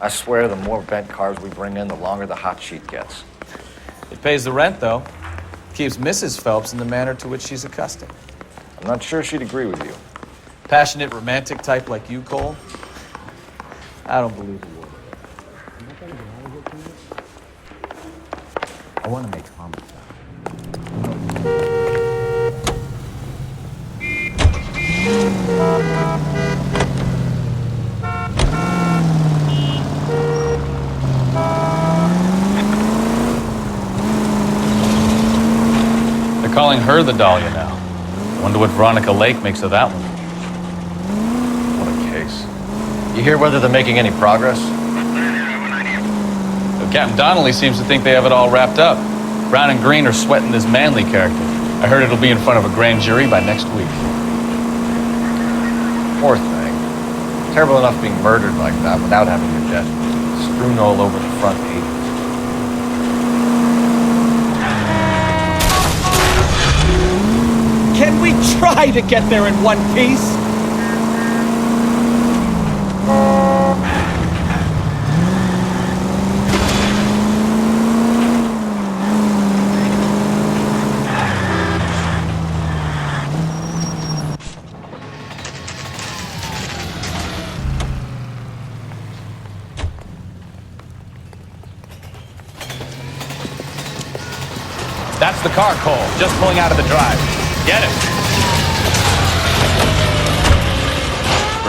I swear the more bent cars we bring in, the longer the hot sheet gets. It pays the rent, though. Keeps Mrs. Phelps in the manner to which she's accustomed. I'm not sure she'd agree with you. Passionate, romantic type like you, Cole? I don't believe a word. I want to make homicide. They're calling her the Dahlia now. Wonder what Veronica Lake makes of that one. What a case. You hear whether they're making any progress? Captain Donnelly seems to think they have it all wrapped up. Brown and Green are sweating this Manley character. I heard it'll be in front of a grand jury by next week. Poor thing. Terrible enough being murdered like that without having your death strewn all over the front page. Can we try to get there in one piece? That's the car, Cole. Just pulling out of the drive. Get it.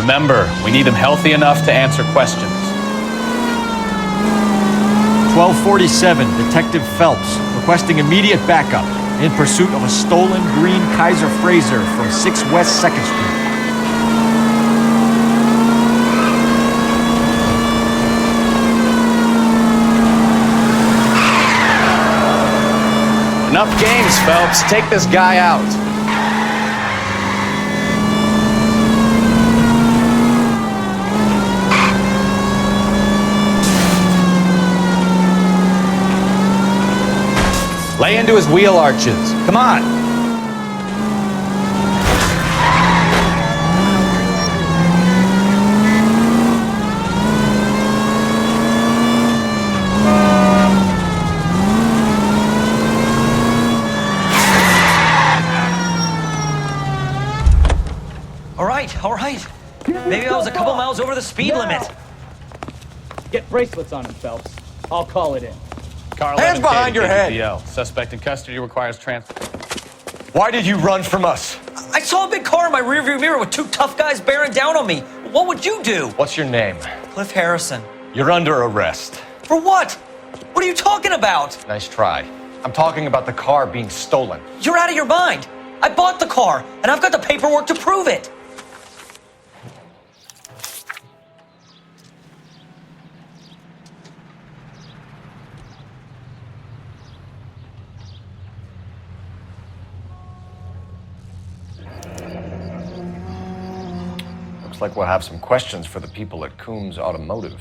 Remember, we need him healthy enough to answer questions. 1247, Detective Phelps, requesting immediate backup in pursuit of a stolen green Kaiser Frazer from 6 West 2nd Street. Enough games, Phelps. Take this guy out. Lay into his wheel arches. Come on. All right. Maybe I was a couple miles over the speed limit. Get bracelets on him, Phelps. I'll call it in. Car Hands 11K behind to your head. KPL. Suspect in custody requires transfer. Why did you run from us? I saw a big car in my rearview mirror with 2 tough guys bearing down on me. What would you do? What's your name? Cliff Harrison. You're under arrest. For what? What are you talking about? Nice try. I'm talking about the car being stolen. You're out of your mind. I bought the car, and I've got the paperwork to prove it. Looks like we'll have some questions for the people at Coombs Automotive.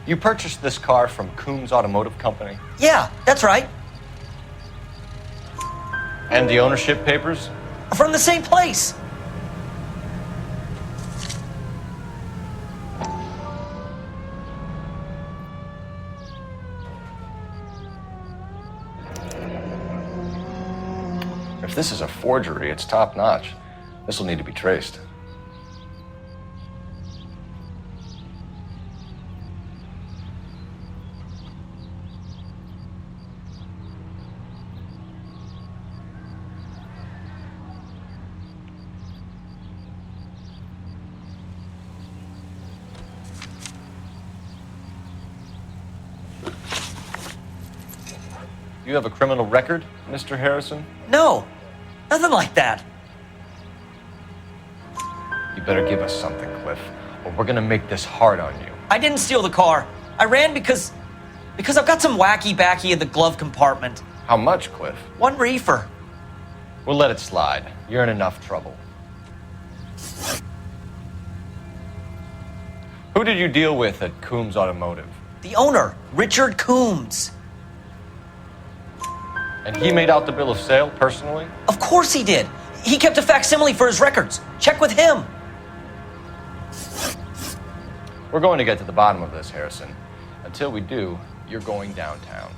You purchased this car from Coombs Automotive Company? Yeah, that's right. And the ownership papers? From the same place. If this is a forgery, it's top-notch. This will need to be traced. You have a criminal record, Mr. Harrison? No, nothing like that. You better give us something, Cliff, or we're gonna make this hard on you. I didn't steal the car. I ran because I've got some wacky backy in the glove compartment. How much, Cliff? 1 reefer. We'll let it slide. You're in enough trouble. Who did you deal with at Coombs Automotive? The owner, Richard Coombs. And he made out the bill of sale personally? Of course he did. He kept a facsimile for his records. Check with him. We're going to get to the bottom of this, Harrison. Until we do, you're going downtown.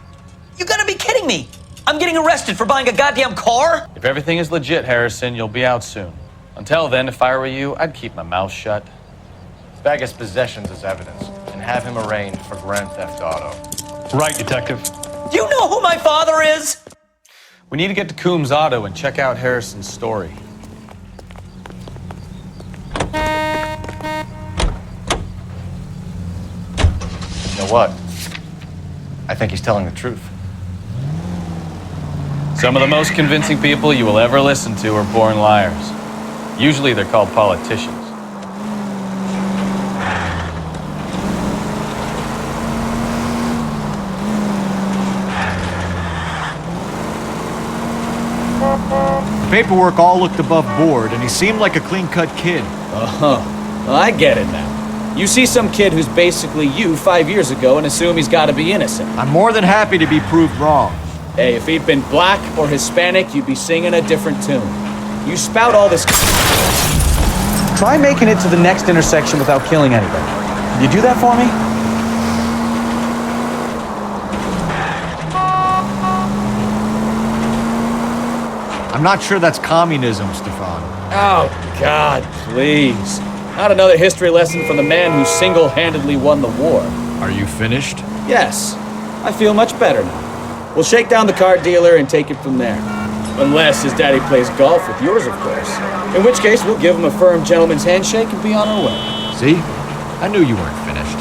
You gotta be kidding me. I'm getting arrested for buying a goddamn car? If everything is legit, Harrison, you'll be out soon. Until then, if I were you, I'd keep my mouth shut. Bag his possessions as evidence and have him arraigned for grand theft auto. Right, Detective. Do you know who my father is? We need to get to Coombs Auto and check out Harrison's story. You know what? I think he's telling the truth. Some of the most convincing people you will ever listen to are born liars. Usually they're called politicians. The paperwork all looked above board, and he seemed like a clean-cut kid. Well, I get it now. You see some kid who's basically you 5 years ago and assume he's got to be innocent. I'm more than happy to be proved wrong. Hey, if he'd been black or Hispanic, you'd be singing a different tune. You spout all this... Try making it to the next intersection without killing anybody. Can you do that for me? I'm not sure that's communism, Stefan. Oh, God, please. Not another history lesson from the man who single-handedly won the war. Are you finished? Yes, I feel much better now. We'll shake down the car dealer and take it from there. Unless his daddy plays golf with yours, of course. In which case, we'll give him a firm gentleman's handshake and be on our way. See? I knew you weren't finished.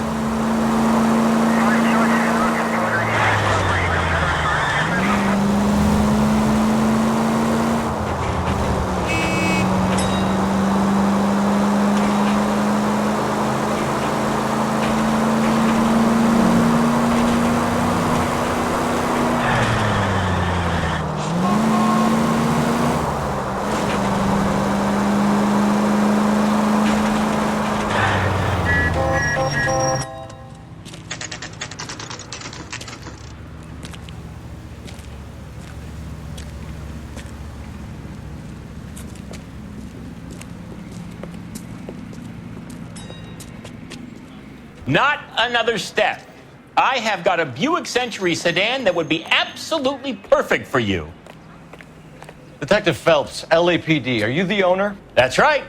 Not another step. I have got a Buick Century sedan that would be absolutely perfect for you. Detective Phelps, LAPD, are you the owner? That's right.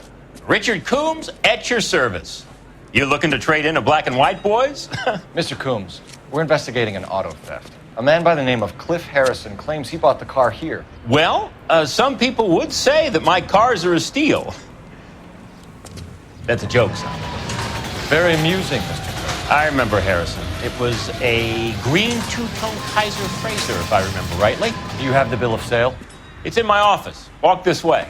Richard Coombs at your service. You looking to trade in a black and white, boys? Mr. Coombs, we're investigating an auto theft. A man by the name of Cliff Harrison claims he bought the car here. Well, some people would say that my cars are a steal. That's a joke, son. Very amusing, Mr. Coombs. I remember Harrison. It was a green two-tone Kaiser Frazer, if I remember rightly. Do you have the bill of sale? It's in my office. Walk this way.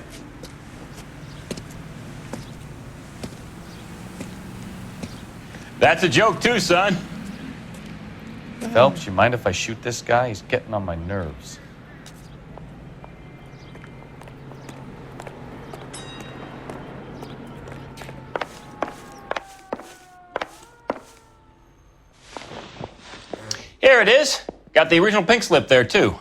That's a joke too, son. Phelps, you mind if I shoot this guy? He's getting on my nerves. Here it is. Got the original pink slip there, too.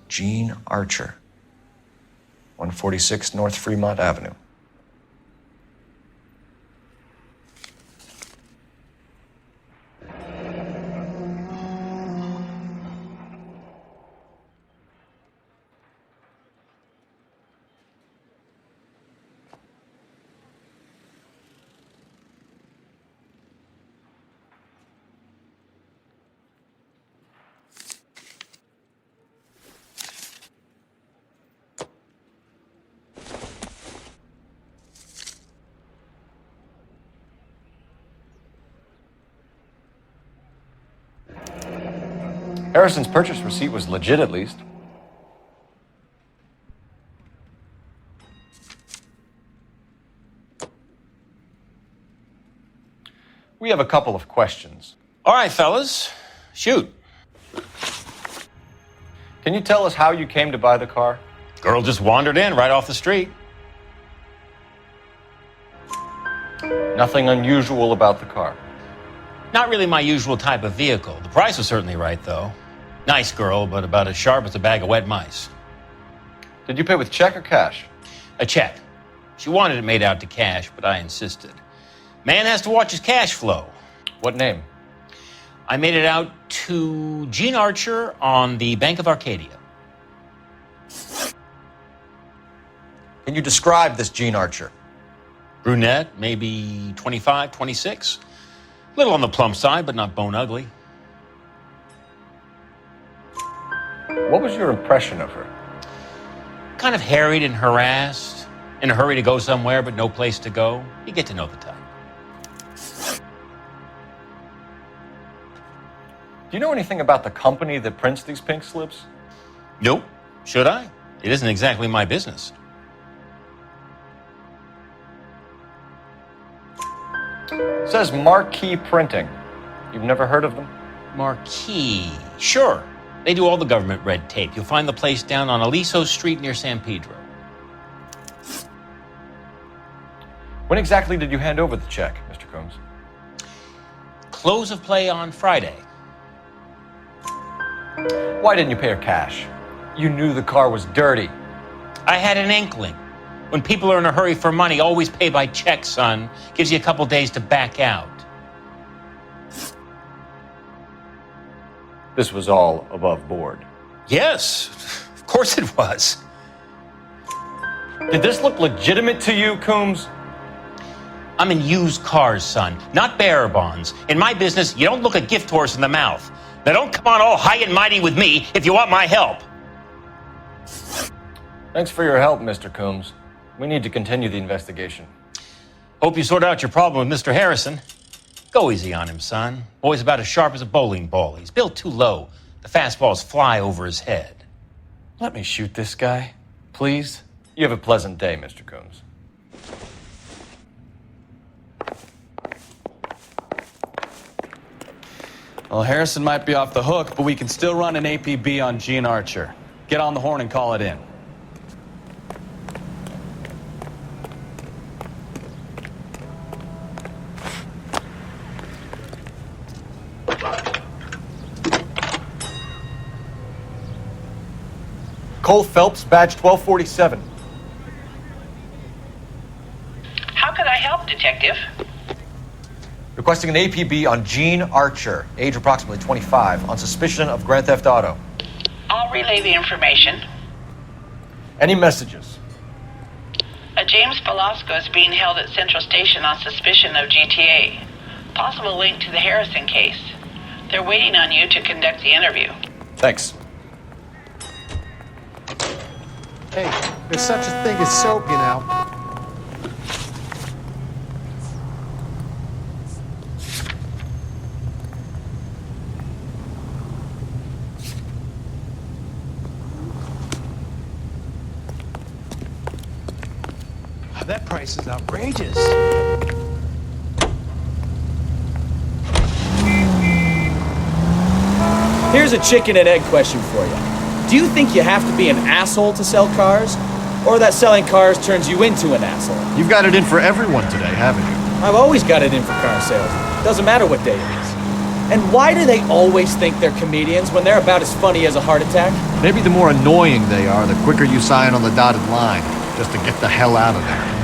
Gene Archer, 146 North Fremont Avenue. Harrison's purchase receipt was legit, at least. We have a couple of questions. All right, fellas, shoot. Can you tell us how you came to buy the car? Girl just wandered in right off the street. Nothing unusual about the car. Not really my usual type of vehicle. The price was certainly right, though. Nice girl, but about as sharp as a bag of wet mice. Did you pay with check or cash? A check. She wanted it made out to cash, but I insisted. Man has to watch his cash flow. What name? I made it out to Gene Archer on the Bank of Arcadia. Can you describe this Gene Archer? Brunette, maybe 25, 26. Little on the plump side, but not bone ugly. What was your impression of her? Kind of harried and harassed, in a hurry to go somewhere, but no place to go. You get to know the type. Do you know anything about the company that prints these pink slips? Nope. Should I? It isn't exactly my business. It says Marquee Printing. You've never heard of them? Marquee. Sure. They do all the government red tape. You'll find the place down on Aliso Street near San Pedro. When exactly did you hand over the check, Mr. Combs? Close of play on Friday. Why didn't you pay her cash? You knew the car was dirty. I had an inkling. When people are in a hurry for money, always pay by check, son. Gives you a couple days to back out. This was all above board. Yes, of course it was. Did this look legitimate to you, Coombs? I'm in used cars, son, not bearer bonds. In my business, you don't look a gift horse in the mouth. Now don't come on all high and mighty with me if you want my help. Thanks for your help, Mr. Coombs. We need to continue the investigation. Hope you sort out your problem with Mr. Harrison. Go easy on him, son. Boy's about as sharp as a bowling ball. He's built too low. The fastballs fly over his head. Let me shoot this guy, please. You have a pleasant day, Mr. Coombs. Well, Harrison might be off the hook, but we can still run an APB on Gene Archer. Get on the horn and call it in. Cole Phelps, badge 1247. How could I help, Detective? Requesting an APB on Gene Archer, age approximately 25, on suspicion of Grand Theft Auto. I'll relay the information. Any messages? A James Velasco is being held at Central Station on suspicion of GTA. Possible link to the Harrison case. They're waiting on you to conduct the interview. Thanks. Hey, there's such a thing as soap, you know. That price is outrageous. Here's a chicken and egg question for you. Do you think you have to be an asshole to sell cars? Or that selling cars turns you into an asshole? You've got it in for everyone today, haven't you? I've always got it in for car sales. Doesn't matter what day it is. And why do they always think they're comedians when they're about as funny as a heart attack? Maybe the more annoying they are, the quicker you sign on the dotted line, just to get the hell out of there.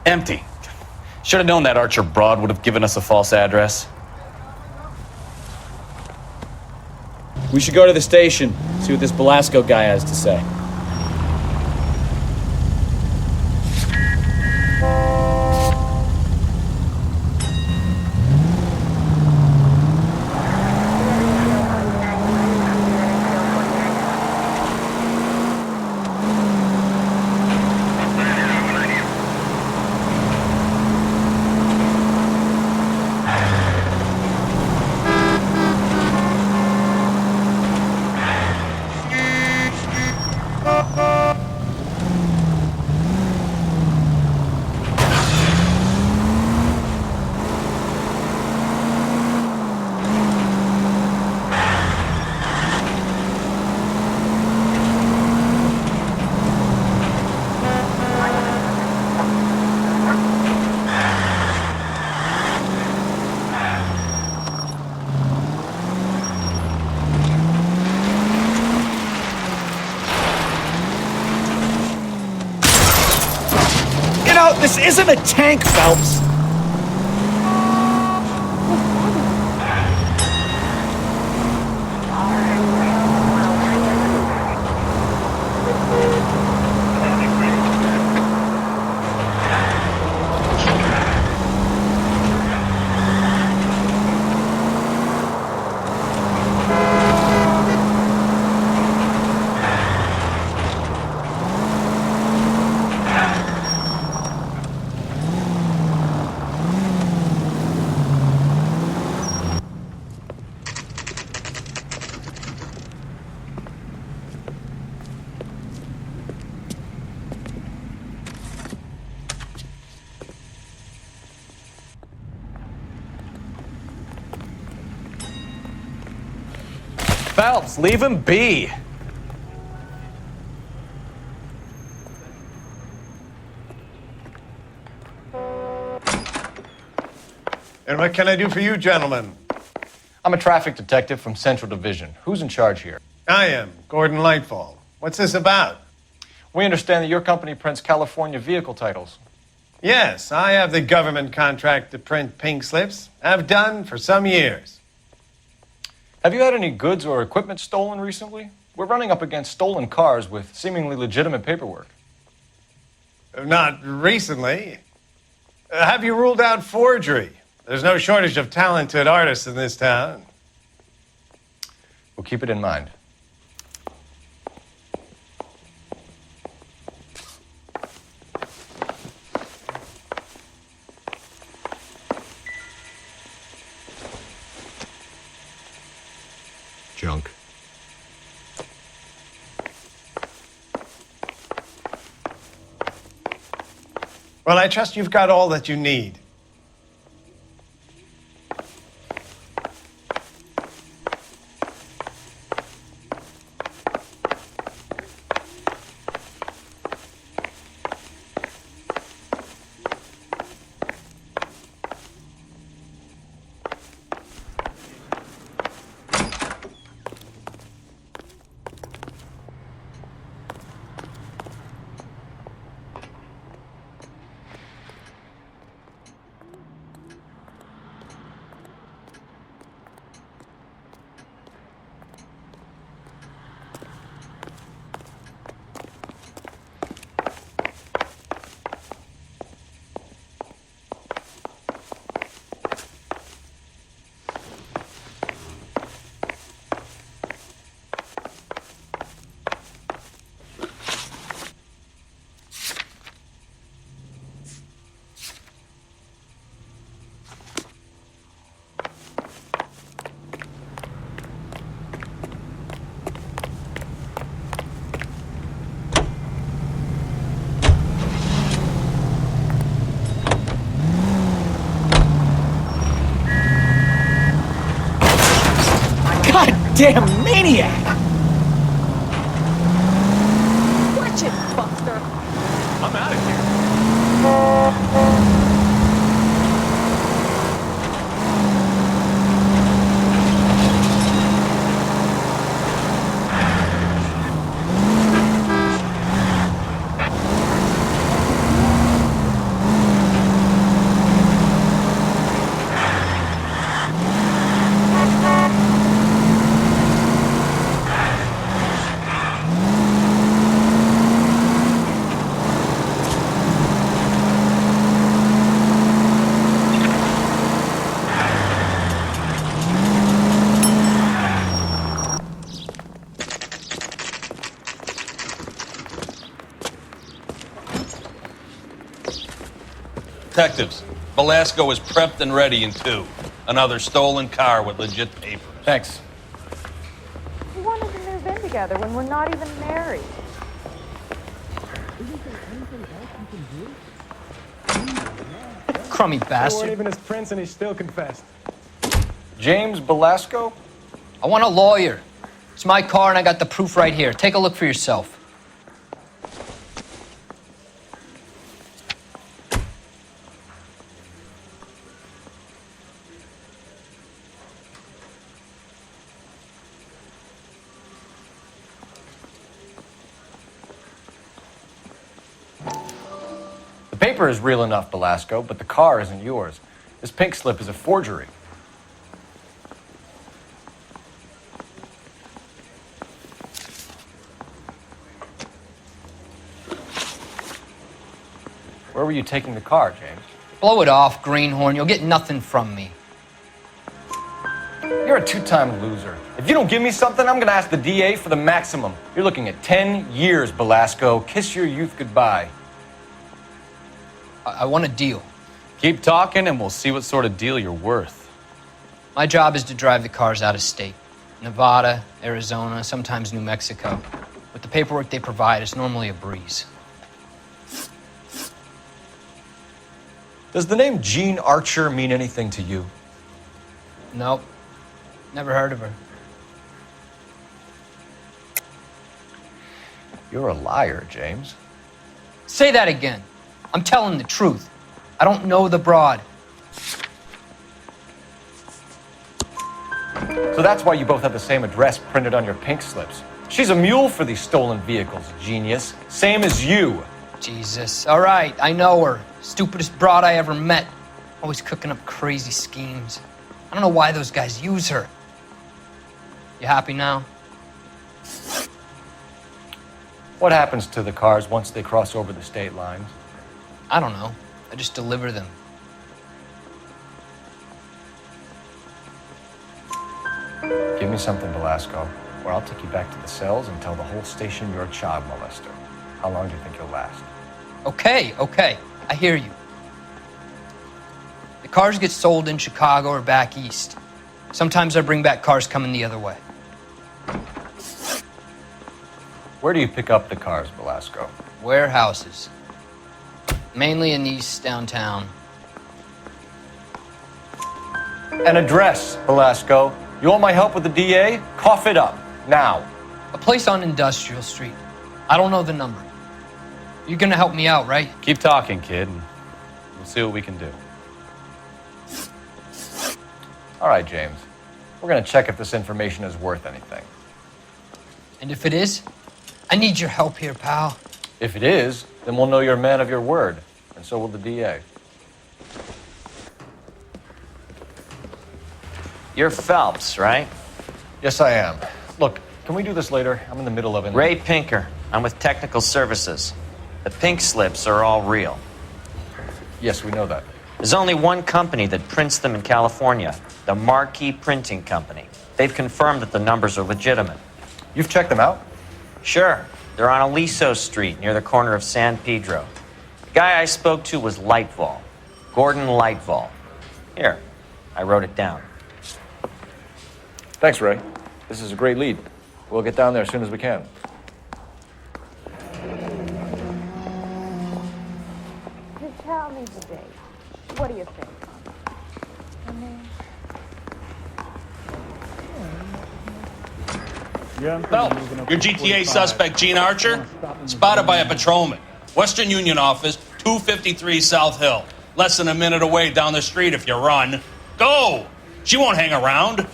Empty. Should have known that Archer broad would have given us a false address. We should go to the station, see what this Velasco guy has to say. No, this isn't a tank, Phelps. Phelps, leave him be. And what can I do for you, gentlemen? I'm a traffic detective from Central Division. Who's in charge here? I am, Gordon Lightfall. What's this about? We understand that your company prints California vehicle titles. Yes, I have the government contract to print pink slips. I've done for some years. Have you had any goods or equipment stolen recently? We're running up against stolen cars with seemingly legitimate paperwork. Not recently. Have you ruled out forgery? There's no shortage of talented artists in this town. We'll keep it in mind. Junk. Well, I trust you've got all that you need. Damn maniac! Watch it, Buster. I'm out of here. Detectives, Velasco is prepped and ready in 2. Another stolen car with legit papers. Thanks. We wanted to move in together when we're not even married. Crummy They weren't bastard. even his prince and he still confessed. James Belasco? I want a lawyer. It's my car and I got the proof right here. Take a look for yourself. The paper is real enough, Belasco, but the car isn't yours. This pink slip is a forgery. Where were you taking the car, James? Blow it off, Greenhorn. You'll get nothing from me. You're a two-time loser. If you don't give me something, I'm gonna ask the DA for the maximum. You're looking at 10 years, Belasco. Kiss your youth goodbye. I want a deal. Keep talking and we'll see what sort of deal you're worth. My job is to drive the cars out of state. Nevada, Arizona, sometimes New Mexico. With the paperwork they provide, it's normally a breeze. Does the name Jean Archer mean anything to you? Nope. Never heard of her. You're a liar, James. Say that again. I'm telling the truth. I don't know the broad. So that's why you both have the same address printed on your pink slips. She's a mule for these stolen vehicles, genius. Same as you. Jesus. All right, I know her. Stupidest broad I ever met. Always cooking up crazy schemes. I don't know why those guys use her. You happy now? What happens to the cars once they cross over the state lines? I don't know. I just deliver them. Give me something, Belasco, or I'll take you back to the cells and tell the whole station you're a child molester. How long do you think you'll last? Okay. I hear you. The cars get sold in Chicago or back east. Sometimes I bring back cars coming the other way. Where do you pick up the cars, Belasco? Warehouses. Mainly in East downtown. An address, Belasco. You want my help with the DA? Cough it up, now. A place on Industrial Street. I don't know the number. You're gonna help me out, right? Keep talking, kid, and we'll see what we can do. All right, James. We're gonna check if this information is worth anything. And if it is, I need your help here, pal. If it is, then we'll know you're a man of your word, and so will the DA. You're Phelps, right? Yes, I am. Look, can we do this later? I'm in the middle of it. Ray Pinker. I'm with Technical Services. The pink slips are all real. Yes, we know that. There's only one company that prints them in California, the Marquee Printing Company. They've confirmed that the numbers are legitimate. You've checked them out? Sure. They're on Aliso Street, near the corner of San Pedro. The guy I spoke to was Lightval. Gordon Lightval. Here, I wrote it down. Thanks, Ray. This is a great lead. We'll get down there as soon as we can. Just tell me the date. What do you think? Phelps, your GTA suspect, Gene Archer, spotted by a patrolman. Western Union office, 253 South Hill. Less than a minute away down the street if you run. Go! She won't hang around.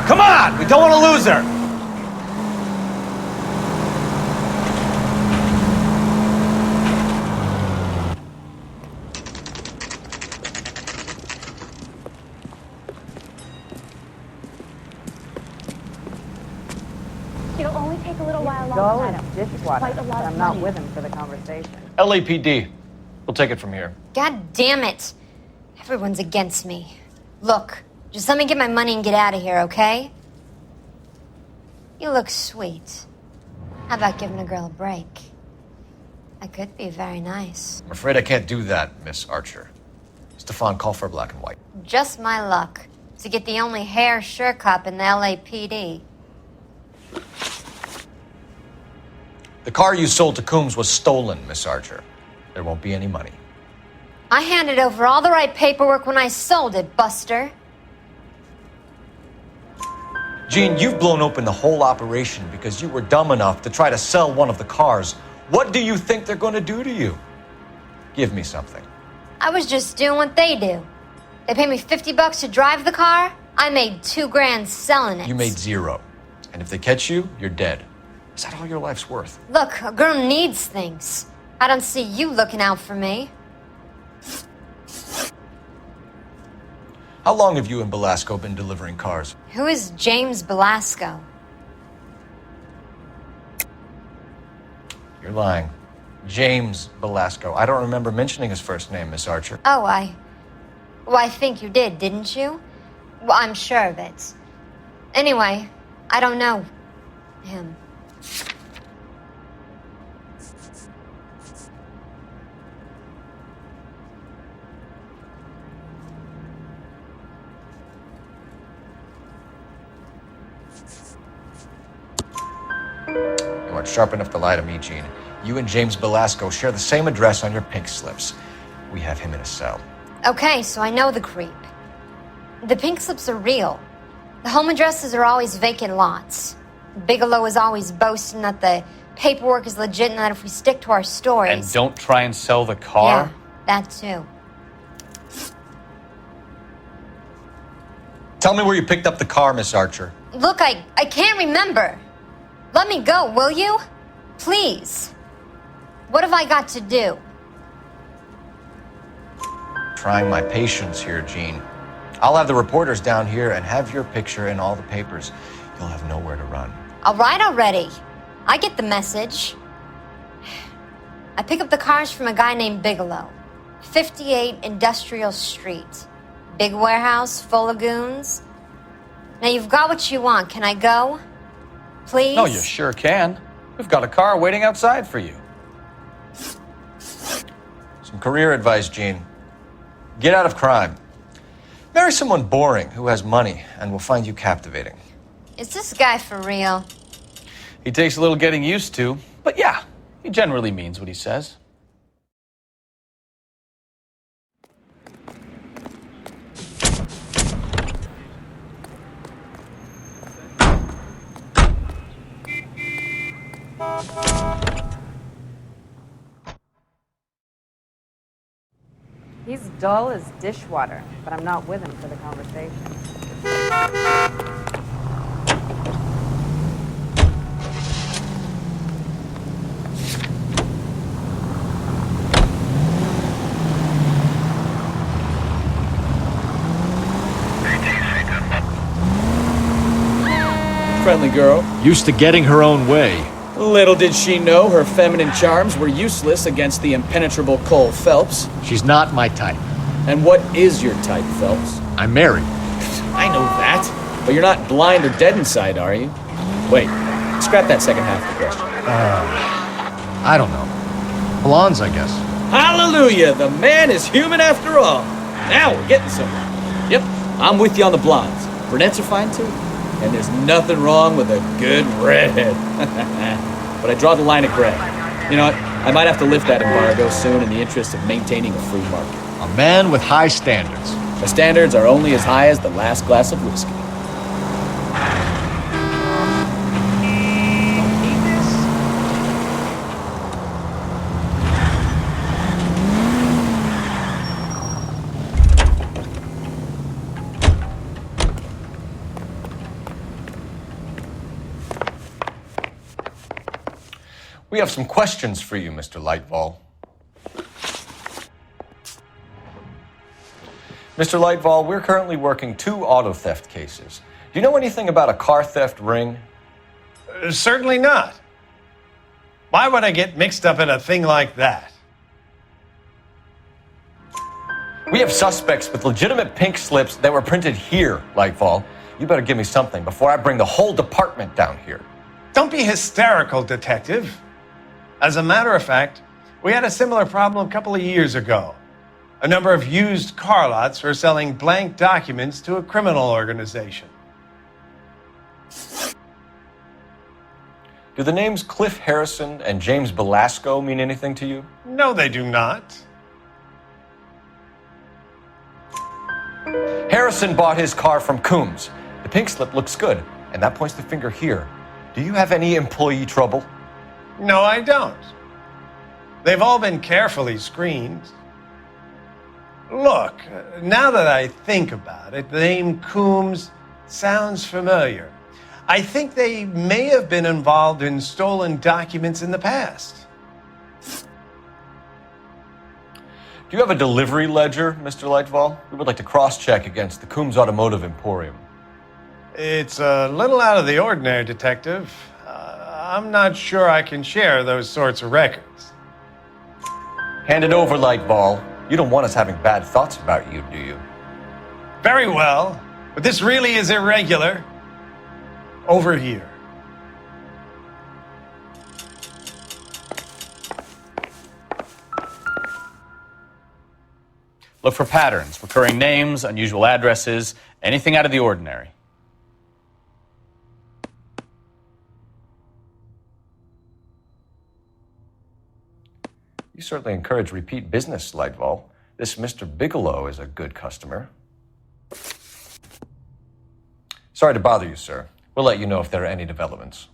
Come on! We don't want to lose her! It'll only take a little while Go longer. and dishwater, Quite a but lot I'm of not money. with him for the conversation. LAPD. We'll take it from here. God damn it. Everyone's against me. Look, just let me get my money and get out of here, okay? You look sweet. How about giving a girl a break? I could be very nice. I'm afraid I can't do that, Miss Archer. Stefan, call for black and white. Just my luck to get the only hair sure cop in the LAPD. The car you sold to Coombs was stolen, Miss Archer. There won't be any money. I handed over all the right paperwork when I sold it, Buster. Gene, you've blown open the whole operation because you were dumb enough to try to sell one of the cars. What do you think they're going to do to you? Give me something. I was just doing what they do. They paid me $50 to drive the car. I made $2 grand selling it. You made 0. And if they catch you, you're dead. Is that all your life's worth? Look, a girl needs things. I don't see you looking out for me. How long have you and Belasco been delivering cars? Who is James Belasco? You're lying. James Belasco. I don't remember mentioning his first name, Miss Archer. Oh, I think you did, didn't you? Well, I'm sure of it. Anyway, I don't know him. You aren't sharp enough to lie to me, Gene. You and James Belasco share the same address on your pink slips. We have him in a cell. Okay, so I know the creep. The pink slips are real. The home addresses are always vacant lots. Bigelow is always boasting that the paperwork is legit and that if we stick to our stories... And don't try and sell the car? Yeah, that too. Tell me where you picked up the car, Miss Archer. Look, I can't remember. Let me go, will you? Please. What have I got to do? Trying my patience here, Gene. I'll have the reporters down here and have your picture in all the papers. You'll have nowhere to run. All right already. I get the message. I pick up the cars from a guy named Bigelow. 58 Industrial Street. Big warehouse, full of goons. Now you've got what you want. Can I go? Please? No, you sure can. We've got a car waiting outside for you. Some career advice, Gene. Get out of crime. Marry someone boring who has money and will find you captivating. Is this guy for real? He takes a little getting used to, but yeah, he generally means what he says. He's dull as dishwater, but I'm not with him for the conversation. Friendly girl. Used to getting her own way. Little did she know her feminine charms were useless against the impenetrable Cole Phelps. She's not my type. And what is your type, Phelps? I'm married. I know that. But you're not blind or dead inside, are you? Wait, scrap that second half of the question. I don't know. Blondes, I guess. Hallelujah! The man is human after all. Now we're getting somewhere. Yep, I'm with you on the blondes. Brunettes are fine too. And there's nothing wrong with a good redhead. But I draw the line at gray. You know what? I might have to lift that embargo soon in the interest of maintaining a free market. A man with high standards. The standards are only as high as the last glass of whiskey. We have some questions for you, Mr. Lightval. Mr. Lightval, we're currently working 2 auto theft cases. Do you know anything about a car theft ring? Certainly not. Why would I get mixed up in a thing like that? We have suspects with legitimate pink slips that were printed here, Lightval. You better give me something before I bring the whole department down here. Don't be hysterical, Detective. As a matter of fact, we had a similar problem a couple of years ago. A number of used car lots were selling blank documents to a criminal organization. Do the names Cliff Harrison and James Belasco mean anything to you? No, they do not. Harrison bought his car from Coombs. The pink slip looks good, and that points the finger here. Do you have any employee trouble? No, I don't. They've all been carefully screened. Look, now that I think about it, the name Coombs sounds familiar. I think they may have been involved in stolen documents in the past. Do you have a delivery ledger, Mr. Lightfall? We would like to cross-check against the Coombs Automotive Emporium. It's a little out of the ordinary, Detective. I'm not sure I can share those sorts of records. Hand it over, Lightball. You don't want us having bad thoughts about you, do you? Very well, but this really is irregular. Over here. Look for patterns, recurring names, unusual addresses, anything out of the ordinary. You certainly encourage repeat business, Lightfall. This Mr. Bigelow is a good customer. Sorry to bother you, sir. We'll let you know if there are any developments.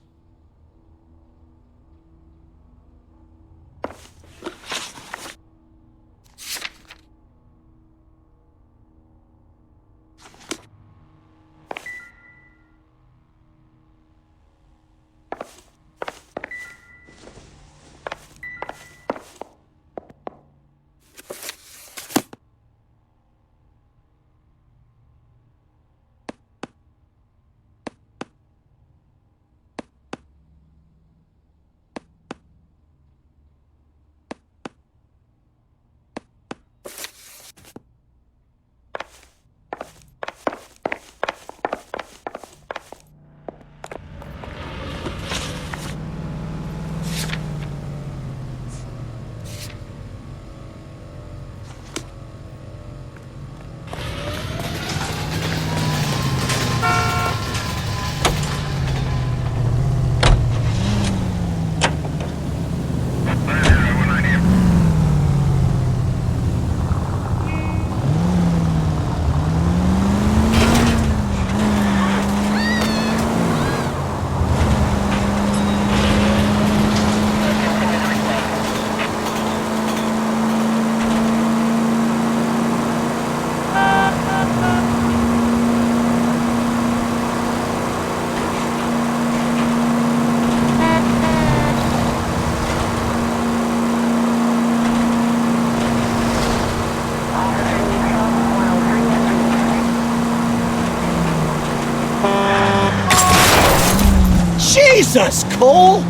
Jesus, Cole! You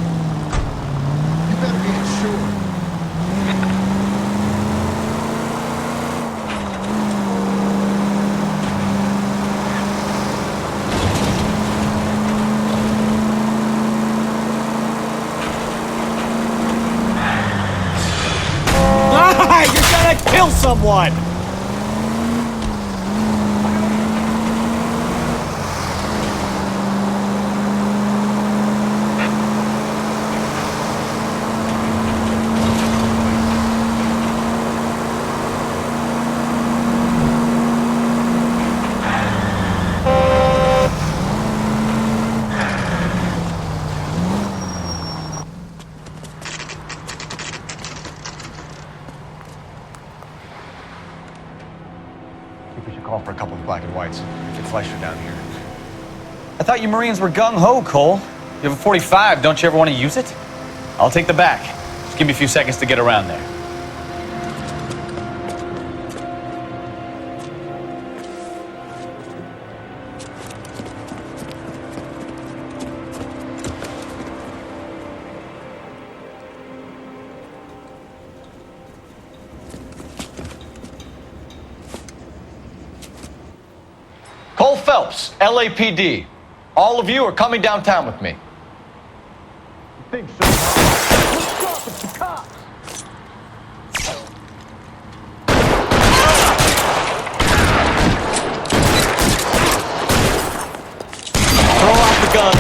better be insured. Ah, you're gonna kill someone! We should call for a couple of black and whites. Get Fleischer down here. I thought you Marines were gung-ho, Cole. You have a 45, don't you ever want to use it? I'll take the back. Just give me a few seconds to get around there. Cole Phelps, LAPD. All of you are coming downtown with me. You think so? Let's go, it's the cops! Throw out the gun.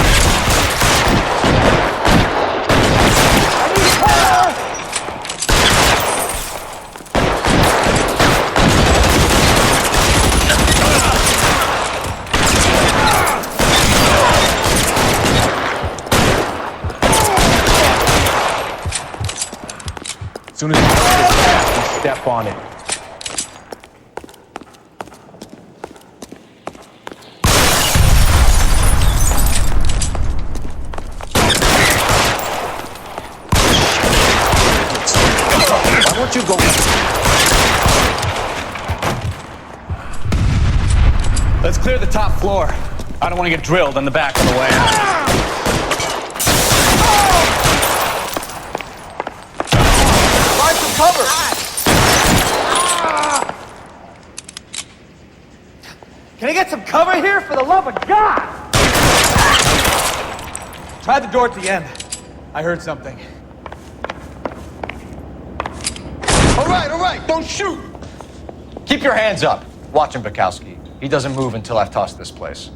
soon as you get this path, you step on it. Why don't you go? Let's clear the top floor. I don't want to get drilled on the back on the way out. Find some cover! Can I get some cover here, for the love of God? Try the door at the end. I heard something. All right, don't shoot! Keep your hands up. Watch him, Bukowski. He doesn't move until I've tossed this place.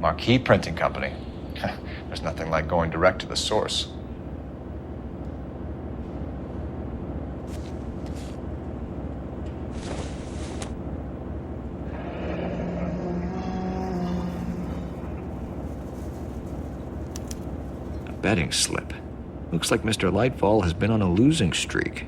Marquee Printing Company. There's nothing like going direct to the source. A betting slip. Looks like Mr. Lightfall has been on a losing streak.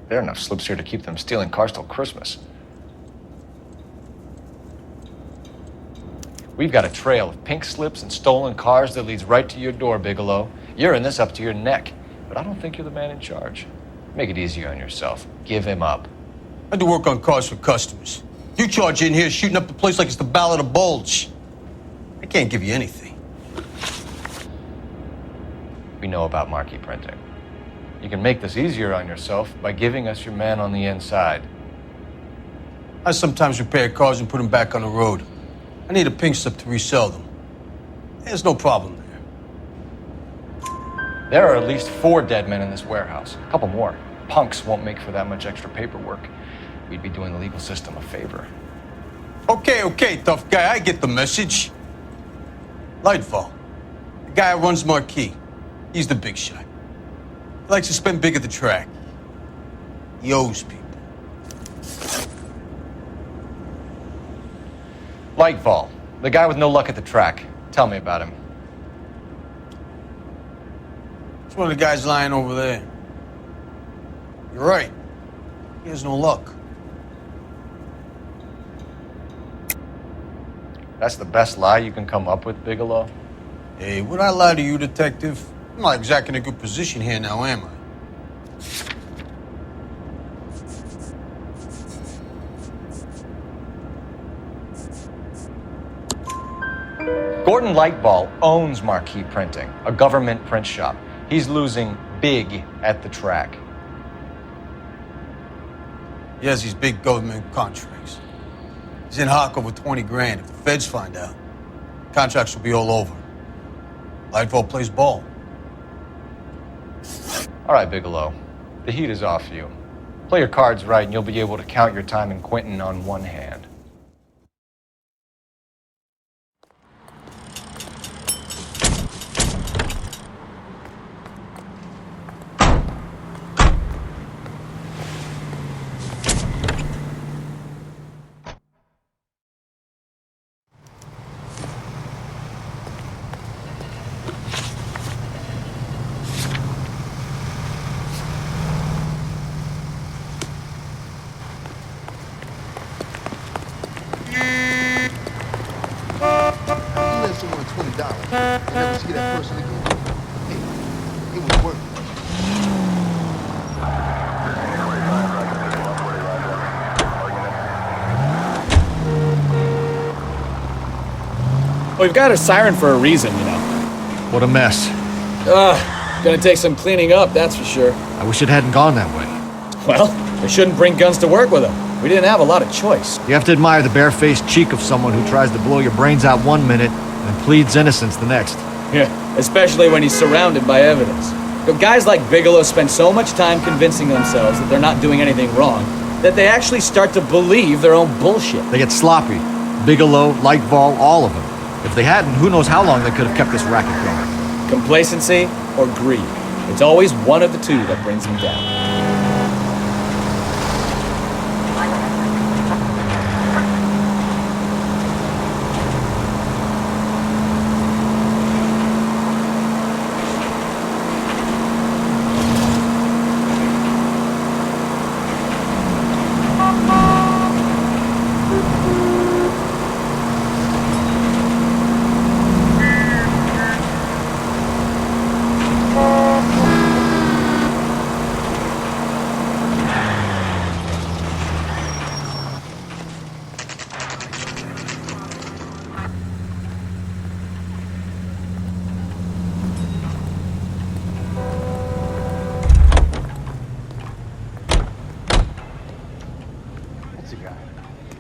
There are enough slips here to keep them stealing cars till Christmas. We've got a trail of pink slips and stolen cars that leads right to your door, Bigelow. You're in this up to your neck, but I don't think you're the man in charge. Make it easier on yourself. Give him up. I do work on cars for customers. You charge in here shooting up the place like it's the Ballad of Bulge. I can't give you anything. We know about Marquee Printing. You can make this easier on yourself by giving us your man on the inside. I sometimes repair cars and put them back on the road. I need a pink slip to resell them. There's no problem there. There are at least 4 dead men in this warehouse. A couple more. Punks won't make for that much extra paperwork. We'd be doing the legal system a favor. Okay, tough guy. I get the message. Lightfall, the guy who runs Marquee. He's the big shot. He likes to spend big at the track. He owes people. Lightfall, the guy with no luck at the track. Tell me about him. It's one of the guys lying over there. You're right. He has no luck. That's the best lie you can come up with, Bigelow? Hey, would I lie to you, detective? I'm not exactly in a good position here now, am I? Gordon Lightfall owns Marquee Printing, a government print shop. He's losing big at the track. He has these big government contracts. He's in hock over 20 grand. If the feds find out, contracts will be all over. Lightfall plays ball. All right, Bigelow. The heat is off you. Play your cards right and you'll be able to count your time in Quentin on one hand. I never see that person again. Hey, it was worth it. Well, we've got a siren for a reason, you know. What a mess. Gonna take some cleaning up, that's for sure. I wish it hadn't gone that way. Well, They shouldn't bring guns to work with them. We didn't have a lot of choice. You have to admire the barefaced cheek of someone who tries to blow your brains out one minute and pleads innocence the next. Yeah, especially when he's surrounded by evidence. But guys like Bigelow spend so much time convincing themselves that they're not doing anything wrong that they actually start to believe their own bullshit. They get sloppy. Bigelow, Lightval, all of them. If they hadn't, who knows how long they could have kept this racket going. Complacency or greed. It's always one of the two that brings them down.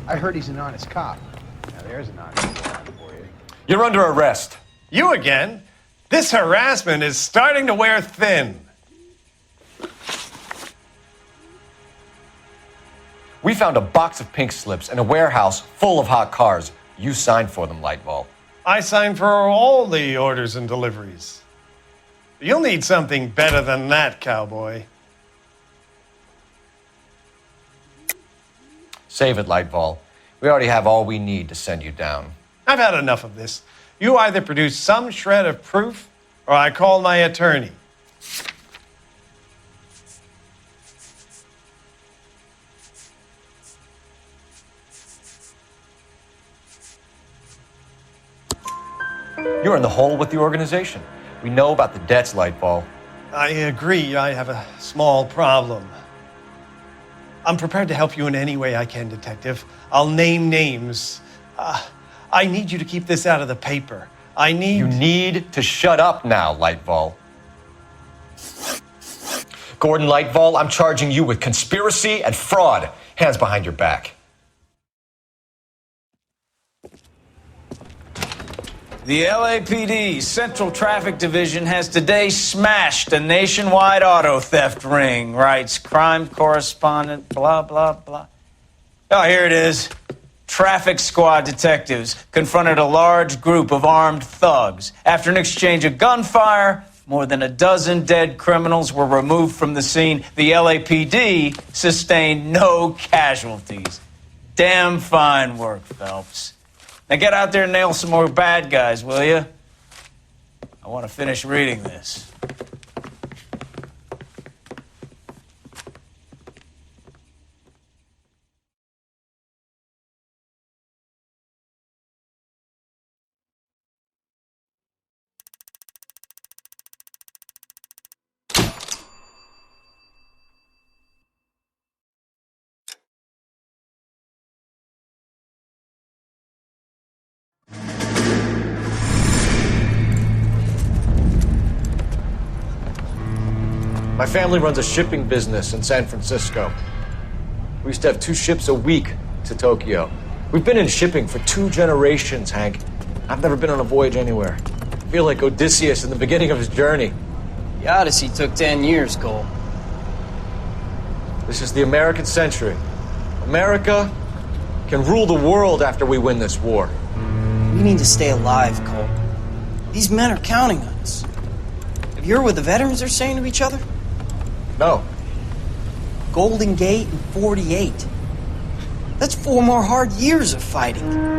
I heard he's an honest cop. Now there's an honest cop for you. You're under arrest. You again? This harassment is starting to wear thin. We found a box of pink slips in a warehouse full of hot cars. You signed for them, Lightval. I signed for all the orders and deliveries. You'll need something better than that, cowboy. Save it, Lightval. We already have all we need to send you down. I've had enough of this. You either produce some shred of proof, or I call my attorney. You're in the hole with the organization. We know about the debts, Lightval. I agree. I have a small problem. I'm prepared to help you in any way I can, Detective. I'll name names. I need you to keep this out of the paper. You need to shut up now, Lightval. Gordon Lightval, I'm charging you with conspiracy and fraud. Hands behind your back. The LAPD Central Traffic Division has today smashed a nationwide auto theft ring, writes crime correspondent, blah, blah, blah. Oh, here it is. Traffic squad detectives confronted a large group of armed thugs. After an exchange of gunfire, more than a dozen dead criminals were removed from the scene. The LAPD sustained no casualties. Damn fine work, Phelps. Now get out there and nail some more bad guys, will you? I want to finish reading this. My family runs a shipping business in San Francisco. We used to have 2 ships a week to Tokyo. We've been in shipping for 2 generations, Hank. I've never been on a voyage anywhere. I feel like Odysseus in the beginning of his journey. The Odyssey took 10 years, Cole. This is the American century. America can rule the world after we win this war. We need to stay alive, Cole. These men are counting on us. Have you heard what the veterans are saying to each other? No. Golden Gate and 48. That's 4 more hard years of fighting.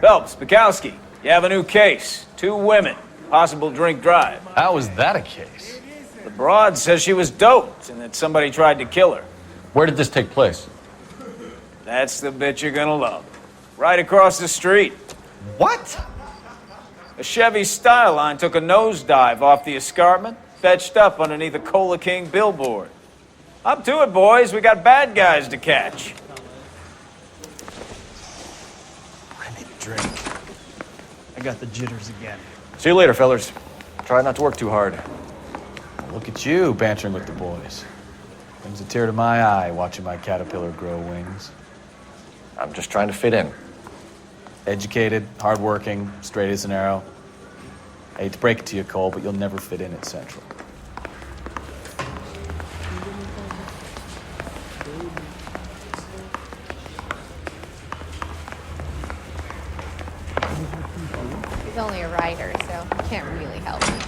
Phelps, Bukowski. You have a new case. 2 women. Possible drink drive. How is that a case? The broad says she was doped and that somebody tried to kill her. Where did this take place? That's the bit you're gonna love. Right across the street. What? A Chevy Styline took a nosedive off the escarpment, fetched up underneath a Cola King billboard. Up to it, boys. We got bad guys to catch. I need a drink. I got the jitters again. See you later, fellers. Try not to work too hard. Look at you, bantering with the boys. Brings a tear to my eye watching my caterpillar grow wings. I'm just trying to fit in. Educated, hardworking, straight as an arrow. I hate to break it to you, Cole, but you'll never fit in at Central. He's only a writer, so he can't really help me.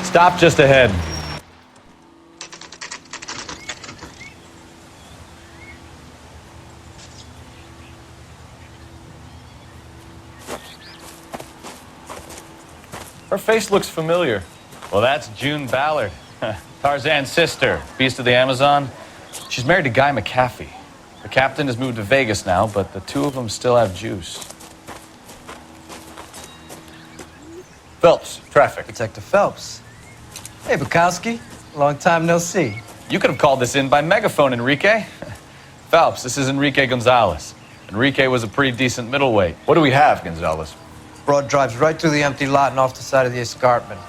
Stop just ahead. Her face looks familiar. Well, that's June Ballard, Tarzan's sister, beast of the Amazon. She's married to Guy McAfee. The captain has moved to Vegas now, but the 2 of them still have juice. Phelps, traffic. Detective Phelps. Hey, Bukowski. Long time no see. You could have called this in by megaphone, Enrique. Phelps, this is Enrique Gonzalez. Enrique was a pretty decent middleweight. What do we have, Gonzalez? Broad drives right through the empty lot and off the side of the escarpment.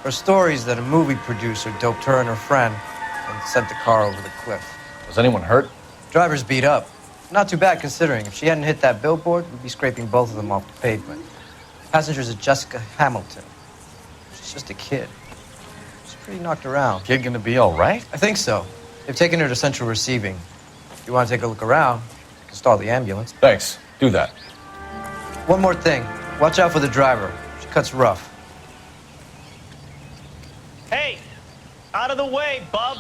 Her stories that a movie producer doped her and her friend and sent the car over the cliff. Was anyone hurt? Driver's beat up. Not too bad considering. If she hadn't hit that billboard, we'd be scraping both of them off the pavement. Passenger's a Jessica Hamilton. She's just a kid. She's pretty knocked around. Kid gonna be all right? I think so. They've taken her to Central Receiving. If you want to take a look around, you can stall the ambulance. Thanks. Do that. One more thing. Watch out for the driver. She cuts rough. Hey, out of the way, bub.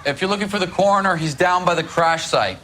If you're looking for the coroner, he's down by the crash site.